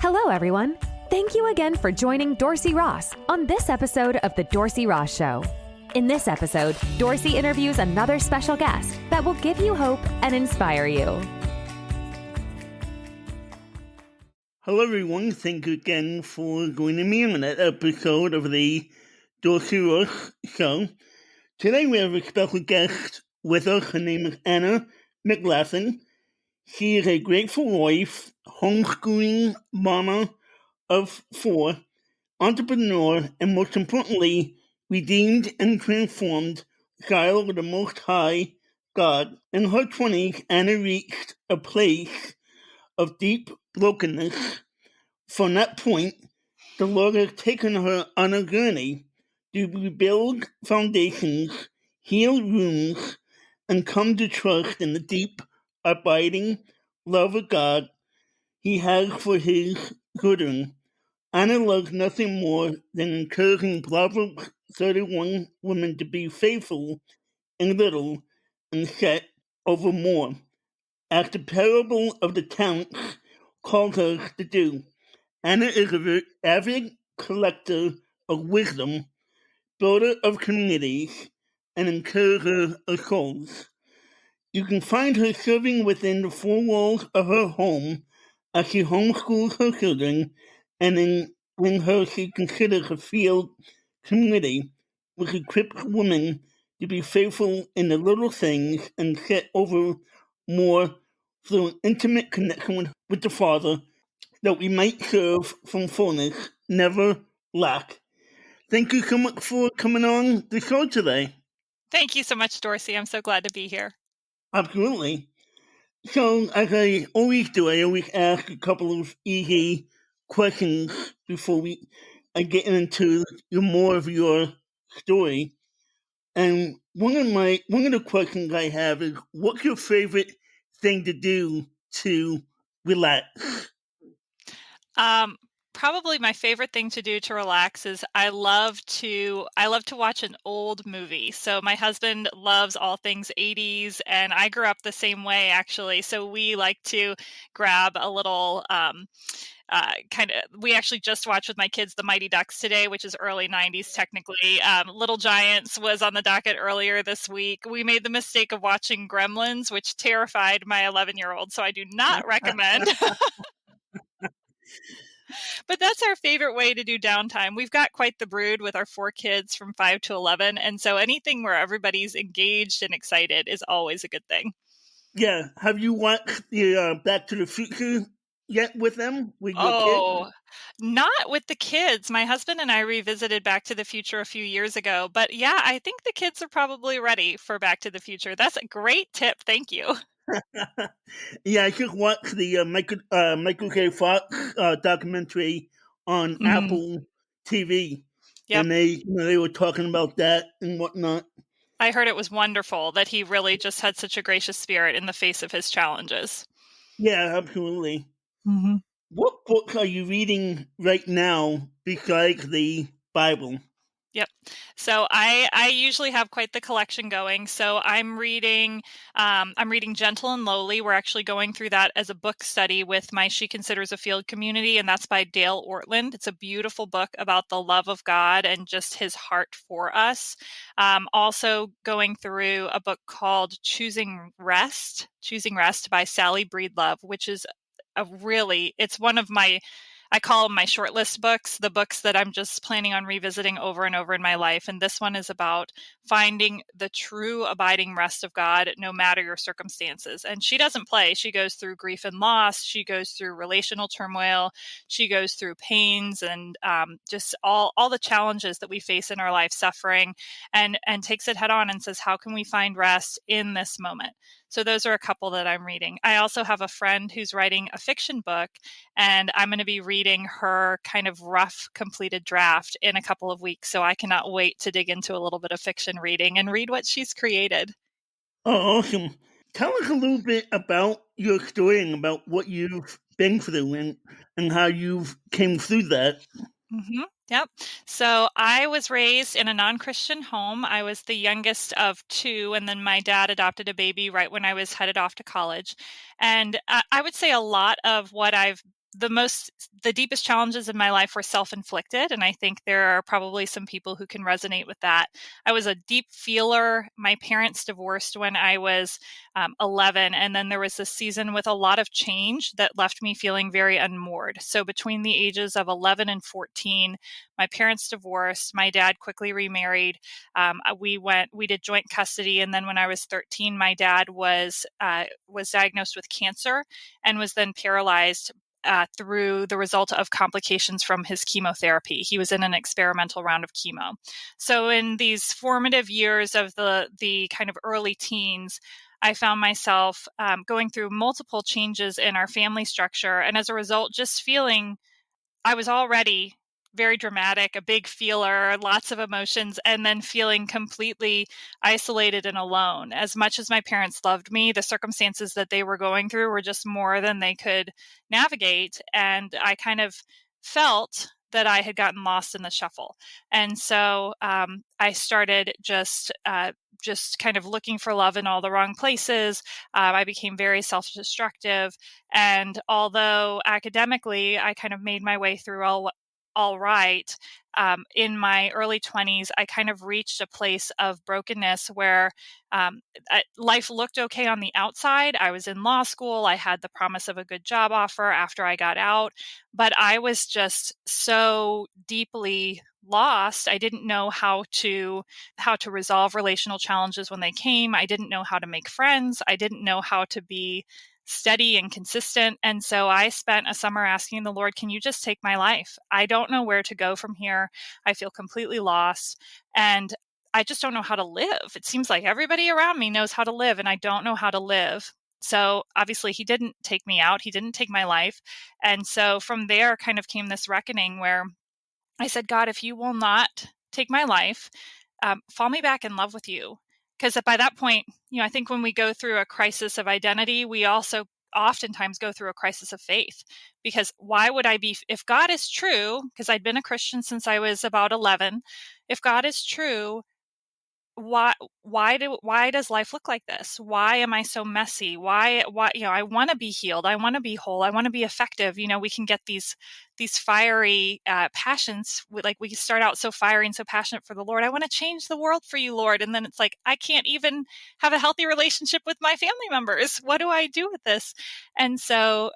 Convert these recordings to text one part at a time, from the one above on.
Hello, everyone. Thank you again for joining Dorsey Ross on this episode of The Dorsey Ross Show. In this episode, Dorsey interviews another special guest that will give you hope and inspire you. Hello, everyone. Thank you again for joining me on that episode of the Dorsey Ross Show. Today, we have a special guest with us. Her name is Anna McLaughlin. She is a grateful wife, homeschooling mama of 4, entrepreneur, and most importantly, redeemed and transformed child of the Most High God. In her 20s, Anna reached a place of deep brokenness. From that point, the Lord has taken her on a journey to rebuild foundations, heal wounds, and come to trust in the deep, abiding love of God He has for His children. Anna loves nothing more than encouraging Proverbs 31 women to be faithful in little and set over more, as the parable of the talents calls us to do. Anna is an avid collector of wisdom, builder of communities, and encourager of souls. You can find her serving within the 4 walls of her home as she homeschools her children, and in her she considers a field community which equips women to be faithful in the little things and set over more through an intimate connection with the Father, that we might serve from fullness, never lack. Thank you so much for coming on the show today. Thank you so much, Dorsey. I'm so glad to be here. Absolutely. So, as I always do, I always ask a couple of easy questions before I get into more of your story. And one of the questions I have is, what's your favorite thing to do to relax? Probably my favorite thing to do to relax is I love to watch an old movie. So my husband loves all things 80s, and I grew up the same way actually. So we like to grab a little we actually just watched with my kids The Mighty Ducks today, which is early 90s technically. Little Giants was on the docket earlier this week. We made the mistake of watching Gremlins, which terrified my 11-year-old, so I do not recommend. But that's our favorite way to do downtime. We've got quite the brood with our 4 kids from 5 to 11, and so anything where everybody's engaged and excited is always a good thing. Yeah. Have you watched the Back to the Future yet with them, with your kids? Oh, not with the kids. My husband and I revisited Back to the Future a few years ago, but yeah, I think the kids are probably ready for Back to the Future. That's a great tip. Thank you. Yeah, I just watched the Michael J. Fox documentary on Apple TV, Yep. and they were talking about that and whatnot. I heard it was wonderful that he really just had such a gracious spirit in the face of his challenges. Yeah, absolutely. Mm-hmm. What book are you reading right now besides the Bible? Yep. So I usually have quite the collection going. So I'm reading Gentle and Lowly. We're actually going through that as a book study with my She Considers a Field community, and that's by Dale Ortland. It's a beautiful book about the love of God and just his heart for us. Also going through a book called Choosing Rest by Sally Breedlove, which is it's one of I call them my shortlist books, the books that I'm just planning on revisiting over and over in my life. And this one is about finding the true abiding rest of God, no matter your circumstances. And she doesn't play. She goes through grief and loss. She goes through relational turmoil. She goes through pains and just all the challenges that we face in our life, suffering, and takes it head on and says, how can we find rest in this moment? So those are a couple that I'm reading. I also have a friend who's writing a fiction book, and I'm going to be reading her kind of rough completed draft in a couple of weeks. So I cannot wait to dig into a little bit of fiction reading and read what she's created. Oh, awesome. Tell us a little bit about your story and about what you've been through and how you've came through that. Mm-hmm. Yep. So I was raised in a non-Christian home. I was the youngest of 2, and then my dad adopted a baby right when I was headed off to college. And I would say a lot of what I've the deepest challenges in my life were self-inflicted, and I think there are probably some people who can resonate with that. I was a deep feeler. My parents divorced when I was 11, and then there was this season with a lot of change that left me feeling very unmoored. So between the ages of 11 and 14, my parents divorced. My dad quickly remarried. We did joint custody, and then when I was 13, my dad was diagnosed with cancer and was then paralyzed through the result of complications from his chemotherapy. He was in an experimental round of chemo. So in these formative years of the kind of early teens, I found myself going through multiple changes in our family structure. And as a result, just feeling I was already very dramatic, a big feeler, lots of emotions, and then feeling completely isolated and alone. As much as my parents loved me, the circumstances that they were going through were just more than they could navigate. And I kind of felt that I had gotten lost in the shuffle. And so I started just kind of looking for love in all the wrong places. I became very self-destructive. And although academically I kind of made my way through all right, in my early 20s, I kind of reached a place of brokenness where life looked okay on the outside. I was in law school. I had the promise of a good job offer after I got out, but I was just so deeply lost. I didn't know how to resolve relational challenges when they came. I didn't know how to make friends. I didn't know how to be steady and consistent. And so I spent a summer asking the Lord, can you just take my life? I don't know where to go from here. I feel completely lost. And I just don't know how to live. It seems like everybody around me knows how to live, and I don't know how to live. So obviously he didn't take me out. He didn't take my life. And so from there kind of came this reckoning where I said, God, if you will not take my life, fall me back in love with you. Because by that point, I think when we go through a crisis of identity, we also oftentimes go through a crisis of faith. Because why would I be, if God is true, because I'd been a Christian since I was about 11, if God is true, why does life look like this? Why am I so messy? Why I want to be healed. I want to be whole. I want to be effective. We can get these fiery passions. Like we start out so fiery and so passionate for the Lord. I want to change the world for you, Lord. And then it's like, I can't even have a healthy relationship with my family members. What do I do with this? And so,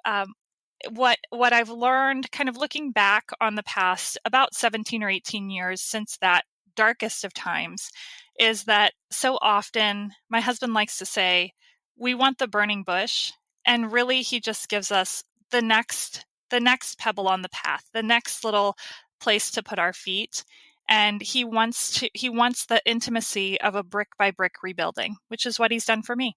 what I've learned kind of looking back on the past about 17 or 18 years since that darkest of times is that so often my husband likes to say, we want the burning bush. And really he just gives us the next pebble on the path, the next little place to put our feet. And he wants the intimacy of a brick by brick rebuilding, which is what he's done for me.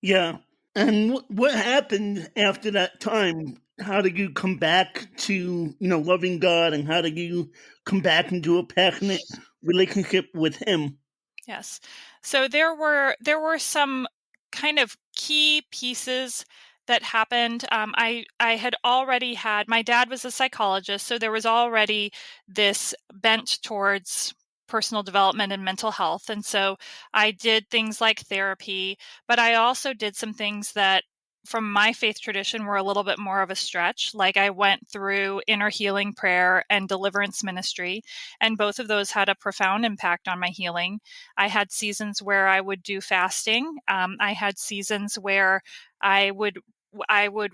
Yeah. And what happened after that time? How did you come back to, loving God, and how did you come back into a passionate relationship with Him? Yes. So there were some kind of key pieces that happened. I had already had, my dad was a psychologist, so there was already this bent towards personal development and mental health. And so I did things like therapy, but I also did some things that from my faith tradition were a little bit more of a stretch. Like I went through inner healing prayer and deliverance ministry, and both of those had a profound impact on my healing. I had seasons where I would do fasting. I had seasons where I would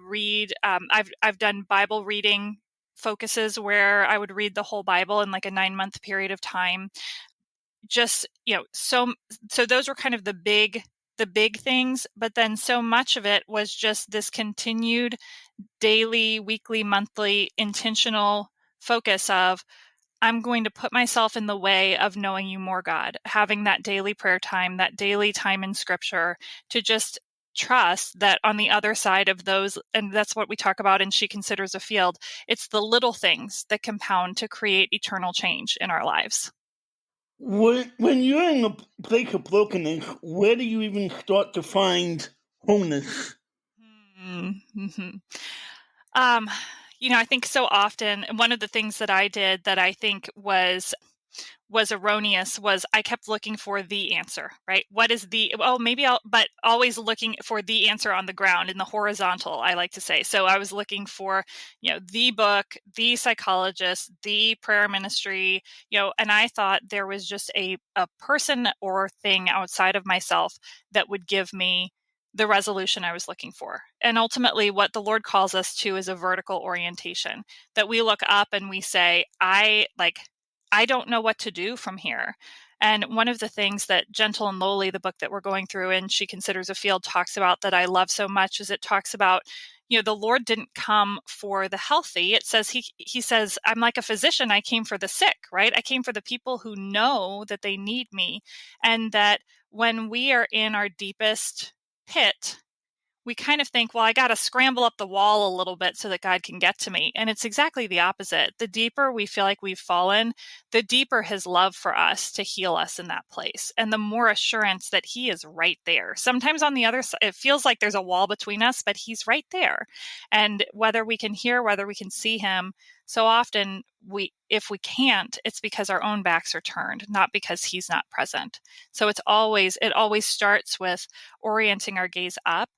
read. I've done Bible reading focuses where I would read the whole Bible in like a 9-month period of time. Just so those were kind of the big things, but then so much of it was just this continued daily, weekly, monthly, intentional focus of I'm going to put myself in the way of knowing you more, God, having that daily prayer time, that daily time in scripture, to just trust that on the other side of those, and that's what we talk about in She Considers a Field, it's the little things that compound to create eternal change in our lives. When you're in a place of brokenness, where do you even start to find wholeness? Mm-hmm. I think so often, one of the things that I did that I think was was erroneous was I kept looking for the answer, right? What is but always looking for the answer on the ground in the horizontal, I like to say. So I was looking for, the book, the psychologist, the prayer ministry, and I thought there was just a person or thing outside of myself that would give me the resolution I was looking for. And ultimately, what the Lord calls us to is a vertical orientation, that we look up and we say, I don't know what to do from here. And one of the things that Gentle and Lowly, the book that we're going through, and She Considers a Field, talks about that I love so much is it talks about, the Lord didn't come for the healthy. It says he says, I'm like a physician. I came for the sick, right? I came for the people who know that they need me. And that when we are in our deepest pit, we kind of think, well, I got to scramble up the wall a little bit so that God can get to me. And it's exactly the opposite. The deeper we feel like we've fallen, the deeper his love for us to heal us in that place. And the more assurance that he is right there. Sometimes on the other side, it feels like there's a wall between us, but he's right there. And whether we can hear, whether we can see him, so often if we can't, it's because our own backs are turned, not because he's not present. So it always starts with orienting our gaze up.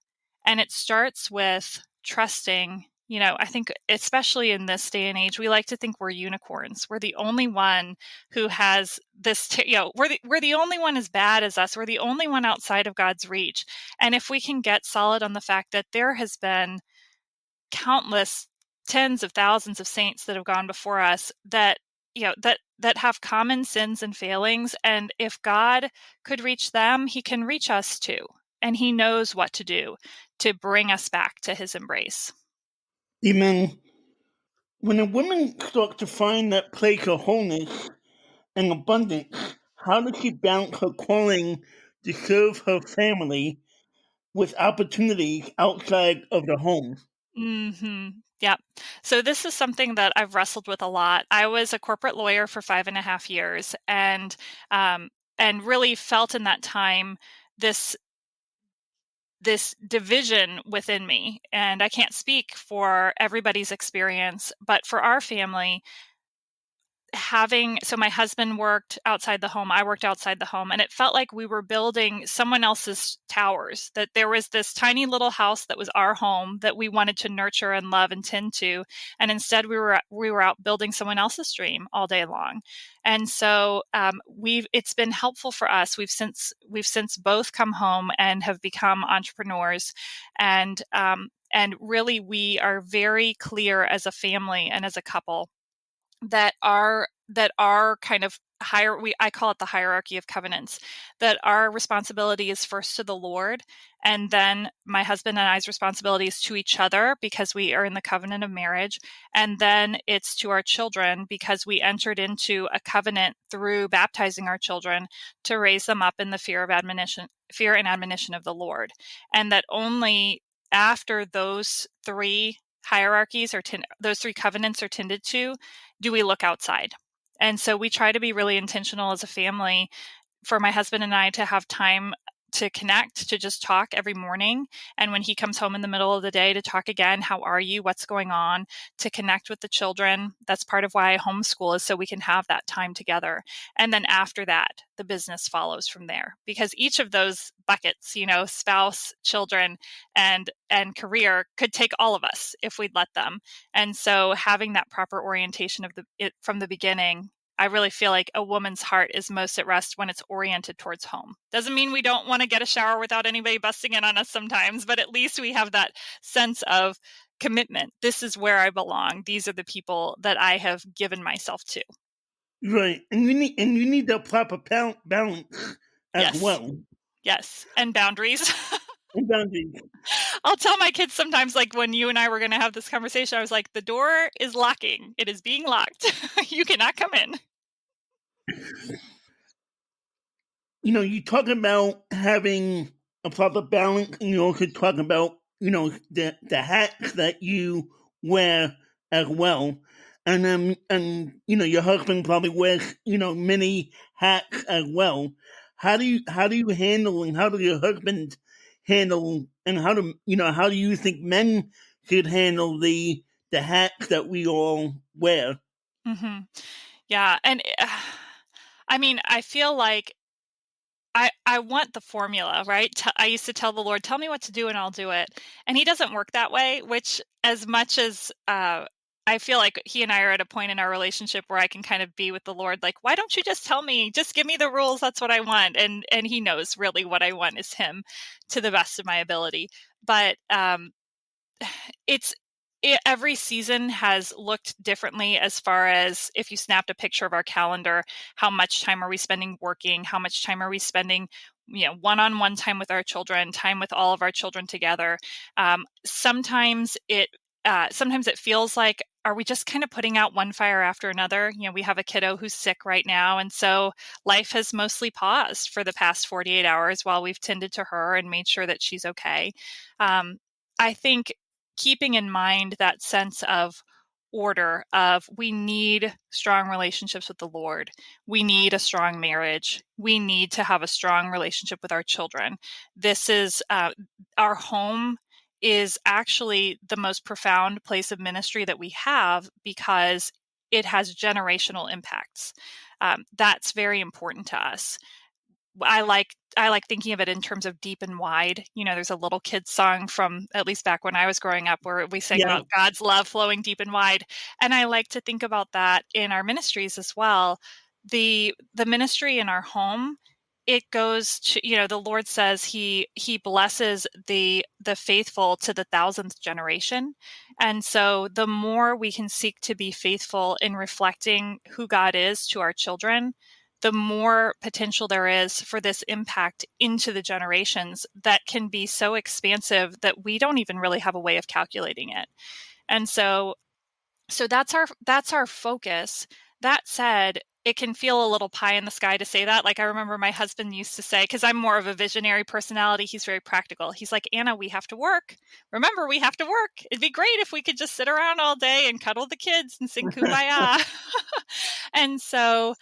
And it starts with trusting, I think especially in this day and age, we like to think we're unicorns. We're the only one who has this, we're the only one as bad as us. We're the only one outside of God's reach. And if we can get solid on the fact that there has been countless tens of thousands of saints that have gone before us that have common sins and failings. And if God could reach them, he can reach us too. And he knows what to do to bring us back to his embrace. Amen. When a woman starts to find that place of wholeness and abundance, how does she balance her calling to serve her family with opportunities outside of the home? Mm-hmm. Yeah. So this is something that I've wrestled with a lot. I was a corporate lawyer for 5.5 years and really felt in that time this division within me. And I can't speak for everybody's experience, but for our family, so my husband worked outside the home, I worked outside the home, and it felt like we were building someone else's towers, that there was this tiny little house that was our home that we wanted to nurture and love and tend to, and instead we were out building someone else's dream all day long. And so it's been helpful for us. We've since both come home and have become entrepreneurs, and really we are very clear as a family and as a couple that our kind of I call it the hierarchy of covenants, that our responsibility is first to the Lord, and then my husband and I's responsibility is to each other because we are in the covenant of marriage, and then it's to our children because we entered into a covenant through baptizing our children to raise them up in the fear and admonition of the Lord, and that only after those three hierarchies those three covenants are tended to, do we look outside. And so we try to be really intentional as a family for my husband and I to have time to connect, to just talk every morning. And when he comes home in the middle of the day, to talk again, how are you? What's going on? To connect with the children. That's part of why I homeschool, is so we can have that time together. And then after that, the business follows from there. Because each of those buckets, spouse, children, and career could take all of us if we'd let them. And so having that proper orientation from the beginning, I really feel like a woman's heart is most at rest when it's oriented towards home. Doesn't mean we don't want to get a shower without anybody busting in on us sometimes, but at least we have that sense of commitment. This is where I belong. These are the people that I have given myself to. Right. And you need that proper balance as well. Yes. And boundaries. And boundaries. I'll tell my kids sometimes, like when you and I were going to have this conversation, I was like, the door is locking. It is being locked. You cannot come in. You talk about having a proper balance, and you also talk about, the hats that you wear as well. And your husband probably wears, many hats as well. How do you handle, and how do your husband handle, and how do you think men should handle the hats that we all wear? Mm-hmm. Yeah. And I mean, I feel like I want the formula, right? I used to tell the Lord, "Tell me what to do and I'll do it." And he doesn't work that way, which as much as, I feel like he and I are at a point in our relationship where I can kind of be with the Lord, like, "Why don't you just tell me? Just give me the rules, that's what I want." And he knows really what I want is him to the best of my ability. But, it's every season has looked differently as far as if you snapped a picture of our calendar, how much time are we spending working? How much time are we spending, one-on-one time with our children, time with all of our children together? Sometimes it feels like, are we just kind of putting out one fire after another? We have a kiddo who's sick right now, and so life has mostly paused for the past 48 hours while we've tended to her and made sure that she's okay. Um, I think keeping in mind that sense of order of we need strong relationships with the Lord. We need a strong marriage. We need to have a strong relationship with our children. This is our home is actually the most profound place of ministry that we have because it has generational impacts. That's very important to us. I like thinking of it in terms of deep and wide. There's a little kid song from at least back when I was growing up where we sang Yeah, about God's love flowing deep and wide. And I like to think about that in our ministries as well. The ministry in our home, it goes to, the Lord says he blesses the faithful to the thousandth generation. And so the more we can seek to be faithful in reflecting who God is to our children, the more potential there is for this impact into the generations that can be so expansive that we don't even really have a way of calculating it. And so that's our focus. That said, it can feel a little pie in the sky to say that. Like I remember my husband used to say, because I'm more of a visionary personality, he's very practical. He's like, Anna, we have to work. Remember, we have to work. It'd be great if we could just sit around all day and cuddle the kids and sing Kumbaya. And so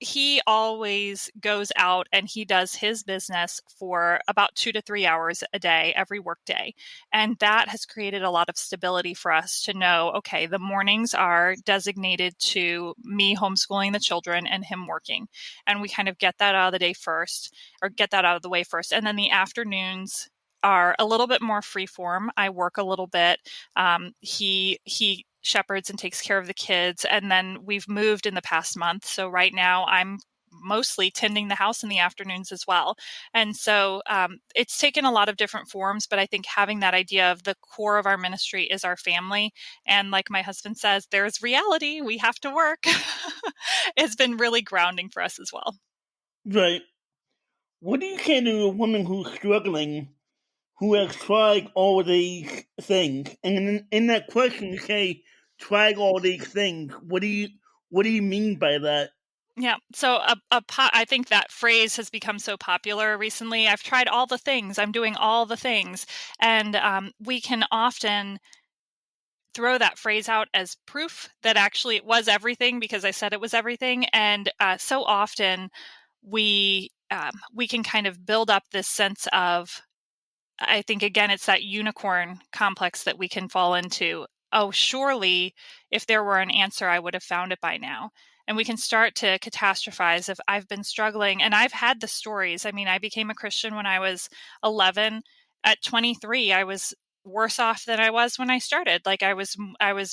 he always goes out and he does his business for about 2 to 3 hours a day, every workday. And that has created a lot of stability for us to know, okay, the mornings are designated to me homeschooling the children and him working. And we kind of get that out of the day first, or get that out of the way first. And then the afternoons are a little bit more free form. I work a little bit. He shepherds and takes care of the kids. And then we've moved in the past month. So right now I'm mostly tending the house in the afternoons as well. And so it's taken a lot of different forms, but I think having that idea of the core of our ministry is our family. And like my husband says, there's reality, we have to work. It's been really grounding for us as well. right. What do you say to a woman who's struggling, who has tried all these things? And in that question, you say, tried all these things. What do you mean by that? Yeah. So I think that phrase has become so popular recently. I've tried all the things. I'm doing all the things. And we can often throw that phrase out as proof that actually it was everything because I said it was everything. And so often we can kind of build up this sense of, I think, again, it's that unicorn complex that we can fall into. Oh, surely if there were an answer, I would have found it by now. And we can start to catastrophize if I've been struggling. And I've had the stories. I mean, I became a Christian when I was 11. At 23, I was worse off than I was when I started. Like I was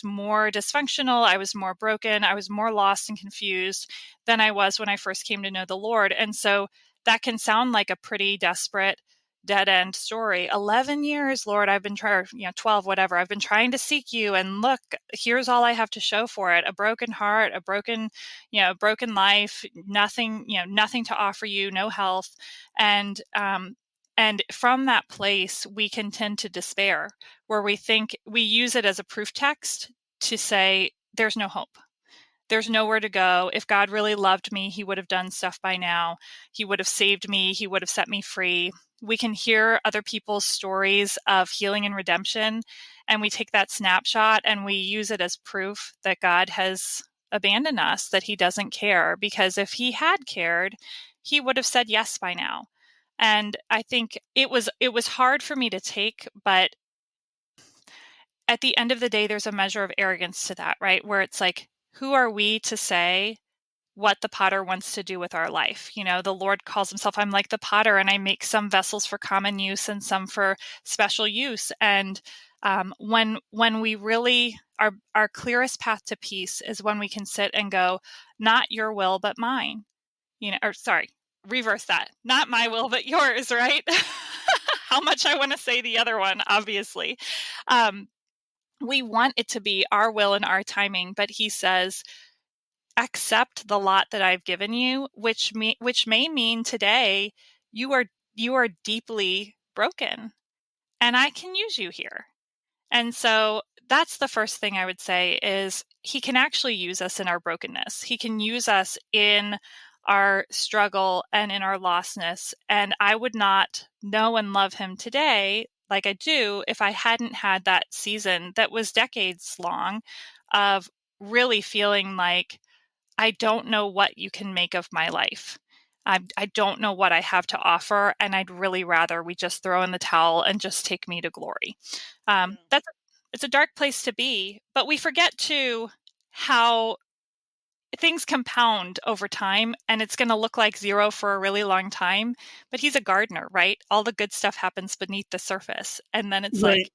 more dysfunctional. I was more broken. I was more lost and confused than I was when I first came to know the Lord. And so that can sound like a pretty desperate dead end story. 11 years, Lord, I've been trying, 12, whatever. I've been trying to seek you, and look, here's all I have to show for it. A broken heart, broken life, nothing to offer you, no health. And from that place, we can tend to despair, where we think we use it as a proof text to say, there's no hope. There's nowhere to go. If God really loved me, he would have done stuff by now. He would have saved me. He would have set me free. We can hear other people's stories of healing and redemption, and we take that snapshot and we use it as proof that God has abandoned us, that he doesn't care. Because if he had cared, he would have said yes by now. And I think it was hard for me to take, but at the end of the day, there's a measure of arrogance to that, right? Where it's like, who are we to say what the potter wants to do with our life. The Lord calls himself, I'm like the potter, and I make some vessels for common use and some for special use. And when we really, our clearest path to peace is when we can sit and go, not your will, but mine, or sorry, reverse that. Not my will, but yours, right? How much I want to say the other one, obviously. We want it to be our will and our timing, but he says, accept the lot that I've given you, which may mean today you are deeply broken, and I can use you here. And so that's the first thing I would say is he can actually use us in our brokenness. He can use us in our struggle and in our lostness. And I would not know and love him today like I do if I hadn't had that season that was decades long of really feeling like I don't know what you can make of my life. I don't know what I have to offer, and I'd really rather we just throw in the towel and just take me to glory. It's a dark place to be, but we forget too how things compound over time, and it's going to look like zero for a really long time. But he's a gardener, right? All the good stuff happens beneath the surface, and then it's Right. like,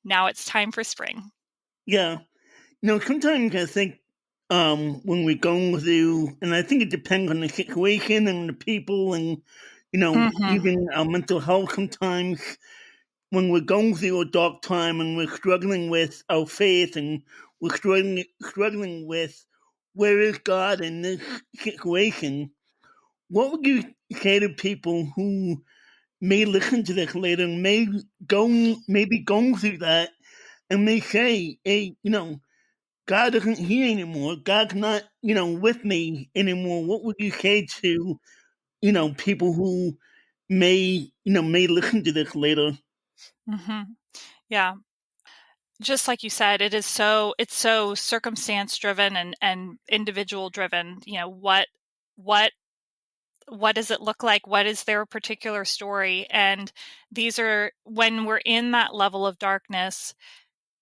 now it's time for spring. Yeah. Sometimes I think when we're going through, and I think it depends on the situation and the people and, Mm-hmm. even our mental health sometimes, when we're going through a dark time and we're struggling with our faith and we're struggling with where is God in this situation, what would you say to people who may listen to this later and maybe going through that and may say, hey, God isn't here anymore. God's not, with me anymore. What would you say to, people who may listen to this later? Mm-hmm. Yeah. Just like you said, it's so circumstance driven and individual driven. What what does it look like? What is their particular story? And these are, when we're in that level of darkness,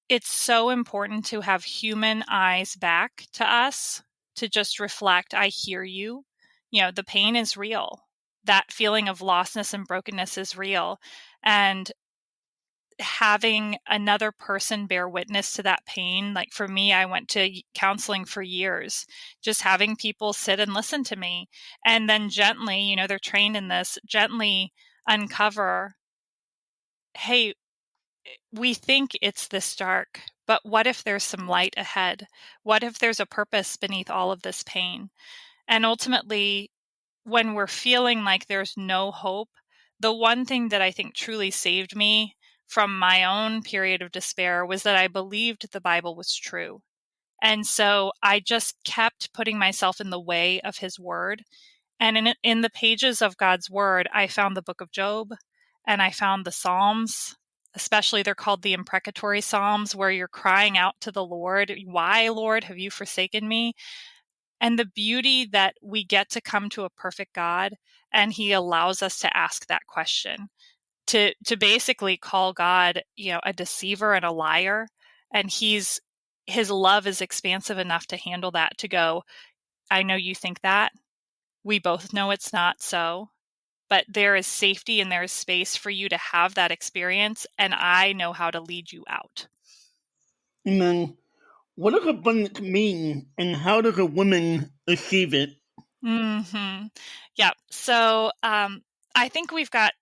it's so important to have human eyes back to us to just reflect, I hear you. The pain is real. That feeling of lostness and brokenness is real. And having another person bear witness to that pain, like for me, I went to counseling for years, just having people sit and listen to me, and then gently, they're trained in this, gently uncover, hey, we think it's this dark, but what if there's some light ahead? What if there's a purpose beneath all of this pain? And ultimately, when we're feeling like there's no hope, the one thing that I think truly saved me from my own period of despair was that I believed the Bible was true. And so I just kept putting myself in the way of his word. And in the pages of God's word, I found the book of Job and I found the Psalms. Especially, they're called the imprecatory Psalms, where you're crying out to the Lord, why, Lord, have you forsaken me? And the beauty that we get to come to a perfect God, and he allows us to ask that question, to basically call God, a deceiver and a liar. And his love is expansive enough to handle that, to go, I know you think that. We both know it's not so, but there is safety and there is space for you to have that experience, and I know how to lead you out. And then, what does abundance mean, and how does a woman achieve it? Mm-hmm. Yeah. So I think we've got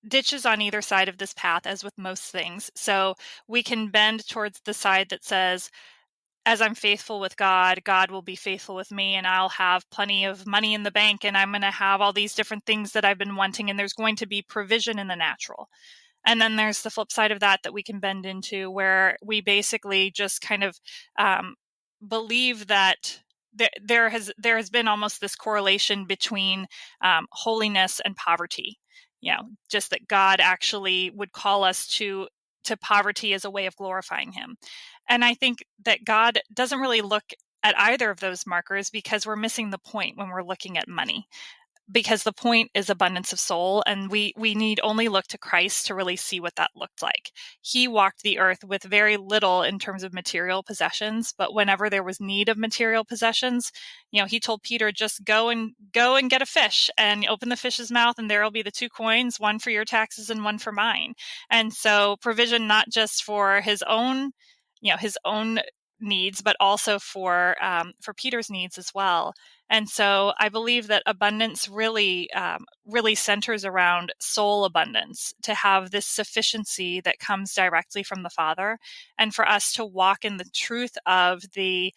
ditches on either side of this path, as with most things. So we can bend towards the side that says, as I'm faithful with God, God will be faithful with me, and I'll have plenty of money in the bank, and I'm going to have all these different things that I've been wanting, and there's going to be provision in the natural. And then there's the flip side of that we can bend into, where we basically just kind of believe that there has been almost this correlation between holiness and poverty. Just that God actually would call us to poverty as a way of glorifying him. And I think that God doesn't really look at either of those markers, because we're missing the point when we're looking at money. because the point is abundance of soul, and we need only look to Christ to really see what that looked like. He walked the earth with very little in terms of material possessions, but whenever there was need of material possessions, he told Peter, just go and get a fish and open the fish's mouth, and there will be the 2 coins, one for your taxes and one for mine. And so provision not just for his own needs, but also for Peter's needs as well. And so I believe that abundance really centers around soul abundance, to have this sufficiency that comes directly from the Father, and for us to walk in the truth of the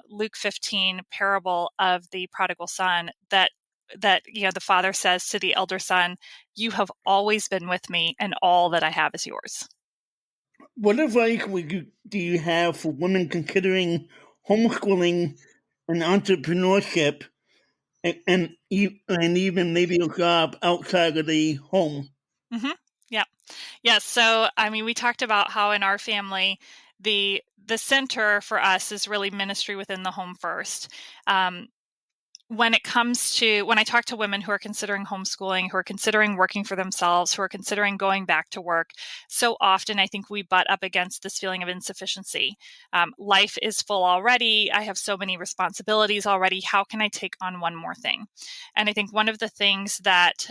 Luke 15 parable of the prodigal son, that the father says to the elder son, "You have always been with me, and all that I have is yours." What advice do you have for women considering homeschooling and entrepreneurship, and even maybe a job outside of the home? Mm-hmm. Yeah. Yeah. So, I mean, we talked about how in our family, the center for us is really ministry within the home first. When I talk to women who are considering homeschooling, who are considering working for themselves, who are considering going back to work, so often I think we butt up against this feeling of insufficiency. Life is full already. I have so many responsibilities already. How can I take on one more thing? And I think one of the things that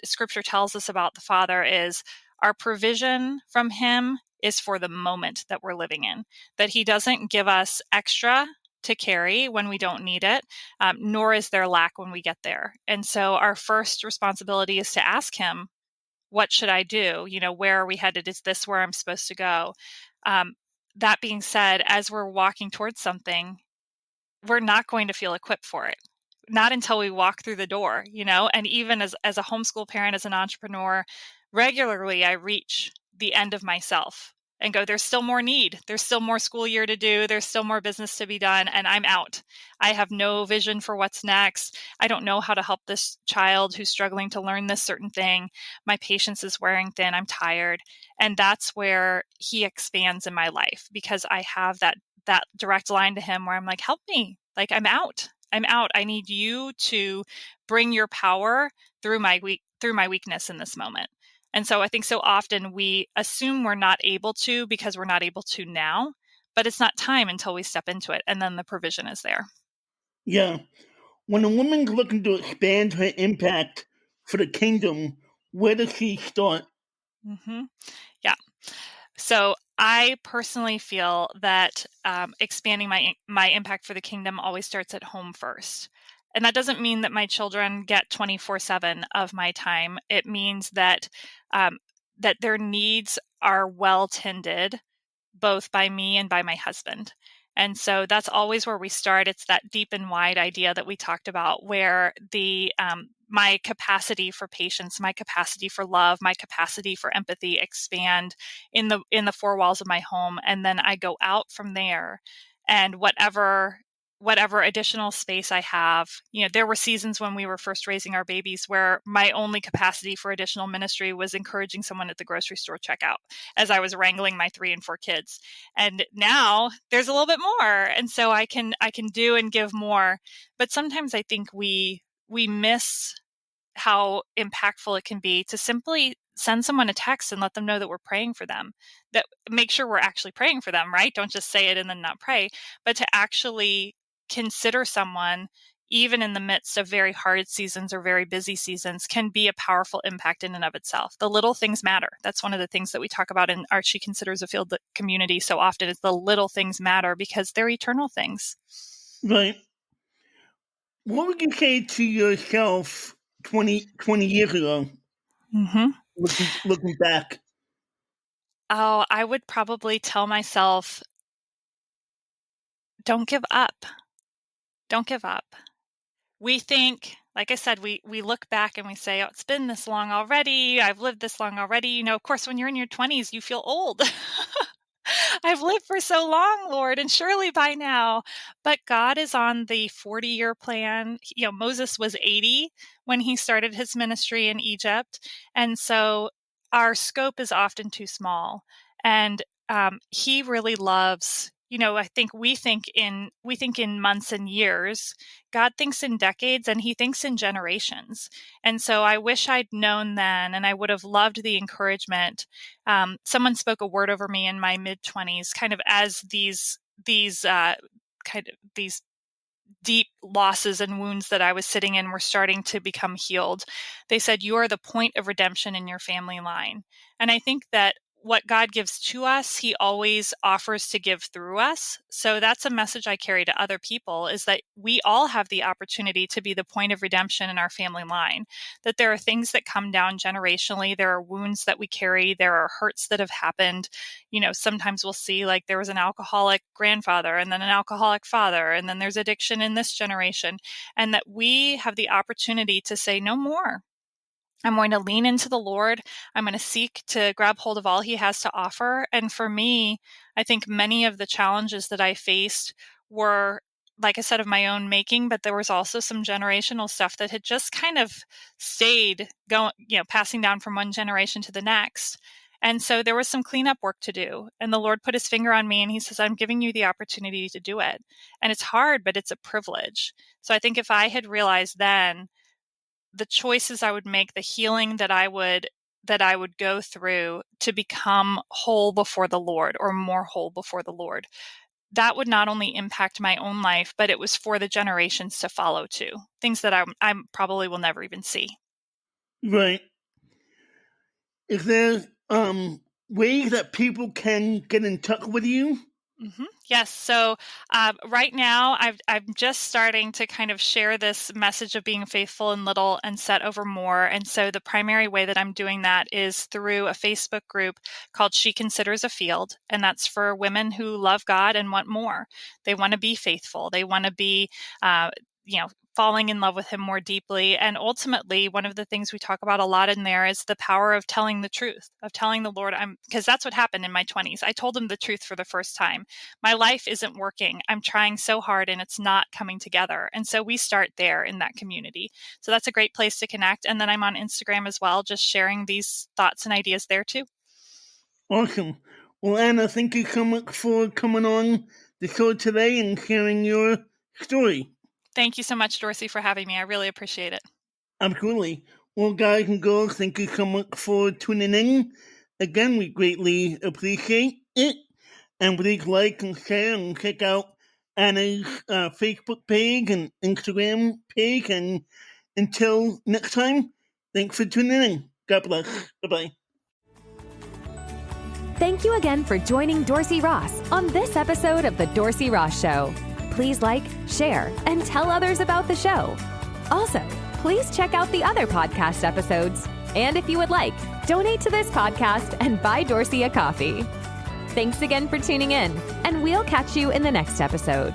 Scripture tells us about the Father is our provision from Him is for the moment that we're living in, that He doesn't give us extra to carry when we don't need it, nor is there lack when we get there. And so our first responsibility is to ask Him, what should I do? Where are we headed? Is this where I'm supposed to go? That being said, as we're walking towards something, we're not going to feel equipped for it. Not until we walk through the door, and even as a homeschool parent, as an entrepreneur, regularly I reach the end of myself and go, there's still more need. There's still more school year to do. There's still more business to be done. And I'm out. I have no vision for what's next. I don't know how to help this child who's struggling to learn this certain thing. My patience is wearing thin. I'm tired. And that's where He expands in my life, because I have that direct line to Him where I'm like, help me. Like, I'm out. I need you to bring your power through my weakness in this moment. And so I think so often we assume we're not able to because we're not able to now, but it's not time until we step into it, and then the provision is there. Yeah. When a woman's looking to expand her impact for the kingdom, where does she start? Mm-hmm. Yeah. So I personally feel that expanding my impact for the kingdom always starts at home first. And that doesn't mean that my children get 24/7 of my time. It means that that their needs are well tended, both by me and by my husband. And so that's always where we start. It's that deep and wide idea that we talked about, where the my capacity for patience, my capacity for love, my capacity for empathy expand in the 4 walls of my home, and then I go out from there, and whatever additional space I have. There were seasons when we were first raising our babies where my only capacity for additional ministry was encouraging someone at the grocery store checkout as I was wrangling my 3 and 4 kids. And now there's a little bit more. And so I can do and give more. But sometimes I think we miss how impactful it can be to simply send someone a text and let them know that we're praying for them, that make sure we're actually praying for them, right? Don't just say it and then not pray, but to actually consider someone, even in the midst of very hard seasons or very busy seasons, can be a powerful impact in and of itself. The little things matter. That's one of the things that we talk about in our She Considers a Field community so often, is the little things matter because they're eternal things. Right. What would you say to yourself 20 years ago, Mm-hmm. looking back? Oh, I would probably tell myself, don't give up. Don't give up. We think, like I said, we look back and we say, oh, it's been this long already. I've lived this long already. Of course, when you're in your 20s, you feel old. I've lived for so long, Lord, and surely by now. But God is on the 40-year plan. Moses was 80 when he started his ministry in Egypt. And so our scope is often too small. And He really loves I think we think in months and years. God thinks in decades, and he thinks in generations. And so I wish I'd known then, and I would have loved the encouragement. Someone spoke a word over me in my mid-20s, kind of as these deep losses and wounds that I was sitting in were starting to become healed. They said, "You are the point of redemption in your family line." And I think that what God gives to us, he always offers to give through us. So that's a message I carry to other people, is that we all have the opportunity to be the point of redemption in our family line, that there are things that come down generationally. There are wounds that we carry. There are hurts that have happened. Sometimes we'll see like there was an alcoholic grandfather and then an alcoholic father, and then there's addiction in this generation, and that we have the opportunity to say no more. I'm going to lean into the Lord. I'm going to seek to grab hold of all he has to offer. And for me, I think many of the challenges that I faced were, like I said, of my own making, but there was also some generational stuff that had just kind of stayed going, passing down from one generation to the next. And so there was some cleanup work to do. And the Lord put his finger on me and he says, "I'm giving you the opportunity to do it." And it's hard, but it's a privilege. So I think if I had realized then the choices I would make, the healing that I would go through to become whole before the Lord, or more whole before the Lord, that would not only impact my own life, but it was for the generations to follow too. Things that I probably will never even see. Right. Is there ways that people can get in touch with you? Mm-hmm. Yes. So right now, I'm just starting to kind of share this message of being faithful in little and set over more. And so the primary way that I'm doing that is through a Facebook group called She Considers a Field. And that's for women who love God and want more. They want to be faithful. They want to be, falling in love with him more deeply. And ultimately, one of the things we talk about a lot in there is the power of telling the truth, of telling the Lord, because that's what happened in my 20s. I told him the truth for the first time. My life isn't working. I'm trying so hard and it's not coming together. And so we start there in that community. So that's a great place to connect. And then I'm on Instagram as well, just sharing these thoughts and ideas there too. Awesome. Well, Anna, thank you so much for coming on the show today and sharing your story. Thank you so much, Dorsey, for having me. I really appreciate it. Absolutely. Well, guys and girls, thank you so much for tuning in. Again, we greatly appreciate it. And please like and share and check out Anna's Facebook page and Instagram page. And until next time, thanks for tuning in. God bless. Bye-bye. Thank you again for joining Dorsey Ross on this episode of The Dorsey Ross Show. Please like, share, and tell others about the show. Also, please check out the other podcast episodes. And if you would like, donate to this podcast and buy Dorsey a coffee. Thanks again for tuning in, and we'll catch you in the next episode.